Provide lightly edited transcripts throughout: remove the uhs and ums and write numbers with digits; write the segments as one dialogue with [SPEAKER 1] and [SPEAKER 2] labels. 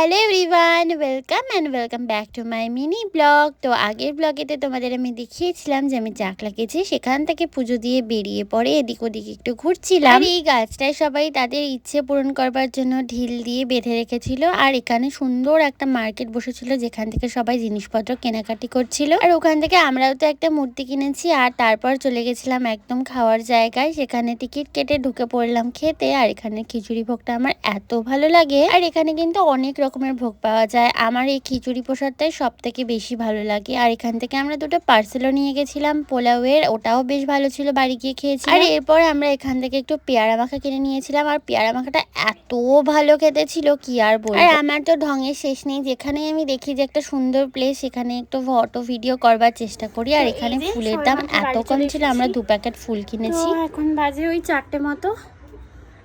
[SPEAKER 1] Hello everyone, welcome back to my mini blog. তো আগের ব্লগেতে তোমাদের আমি দেখিয়েছিলাম যে আমি চাকলা গেছি, সেখান থেকে পুজো দিয়ে বেরিয়ে পড়ে এদিক ওদিক একটু ঘুরছিলাম। আর এই গাছটায় সবাই তাদের ইচ্ছে পূরণ করবার জন্য ঢিল দিয়ে বেঁধে রেখেছিল। আর এখানে সুন্দর একটা মার্কেট বসেছিল যেখান থেকে সবাই জিনিসপত্র কেনাকাটি করছিল। আর ওখান থেকে আমরাও তো একটা মূর্তি কিনেছি। আর তারপর চলে গেছিলাম একদম খাওয়ার জায়গায়, সেখানে টিকিট কেটে ঢুকে পড়লাম খেতে। আর এখানে খিচুড়ি ভোগটা আমার এত ভালো লাগে। আর এখানে কিন্তু অনেক রকমের ভোগ পাওয়া যায়। আমার এই খিচুড়ি প্রসাদটাই সব থেকে বেশি ভালো লাগে। আর এখান থেকে আমরা দুটো পার্সেলও নিয়ে গেছিলাম পোলাওয়ের, ওটাও বেশ ভালো ছিল, বাড়ি গিয়ে খেয়েছি। আর এরপর আমরা এখান থেকে একটু পেয়ারা মাখা কিনে নিয়েছিলাম। আর পেয়ারা মাখাটা এত ভালো খেতে ছিল কি আর বলবো। আর আমার তো ঢঙের শেষ নেই, যেখানে আমি দেখি যে একটা সুন্দর প্লেস সেখানে একটু ফটো ভিডিও করবার চেষ্টা করি। আর এখানে ফুলের দাম এত কম ছিল, আমরা 2 প্যাকেট ফুল কিনেছি। এখন বাজে ওই 4টে মতো।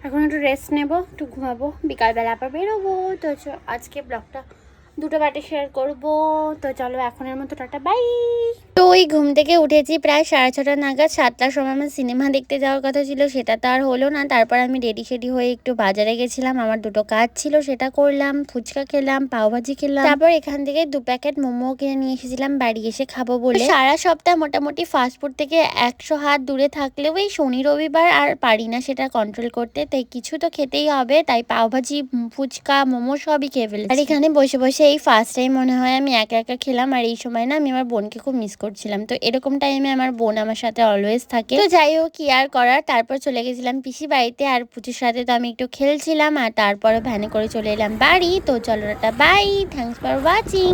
[SPEAKER 1] এখন একটু রেস্ট নেবো, একটু ঘুমাবো, বিকালবেলা আবার বেরোবো। তো আজকে ব্লগটা দুটো পার্টে শেয়ার করবো। তো চলো এখনের মতো টাটা, বাই। তো ওই ঘুম থেকে উঠেছি প্রায় 6:30 নাগাদ। 7টার সময় আমার সিনেমা দেখতে যাওয়ার কথা ছিল, সেটা তো আর হলো না। তারপর আমি রেডি সেডি হয়ে একটু বাজারে গেছিলাম, আমার দুটো কাজ ছিল সেটা করলাম, ফুচকা খেলাম, পাওভাজি খেলাম। তারপর এখান থেকে 2 প্যাকেট মোমো কিনে নিয়ে এসেছিলাম বাড়ি এসে খাবো বলে। সারা সপ্তাহ মোটামুটি ফাস্টফুড থেকে 100 হাত দূরে থাকলেও এই শনি রবিবার আর পারি না সেটা কন্ট্রোল করতে, তাই কিছু তো খেতেই হবে। তাই পাওভাজি, ফুচকা, মোমো সবই খেয়ে ফেলেছি। আর এখানে বসে বসে এই ফার্স্ট টাইম মনে হয় আমি একা একা খেলাম। আর এই সময় না আমি আমার বোনকে খুব মিস করছিলাম। তো এরকম টাইমে আমার বোন আমার সাথে অলওয়েজ থাকে। তো যাই হোক, কি আর করার। তারপর চলে গেছিলাম পিসি বাড়িতে, আর পুচুর সাথে তো আমি একটু খেলছিলাম। আর তারপরে ভ্যানে করে চলে এলাম বাড়ি। তো চলো tata, bye, thanks for watching.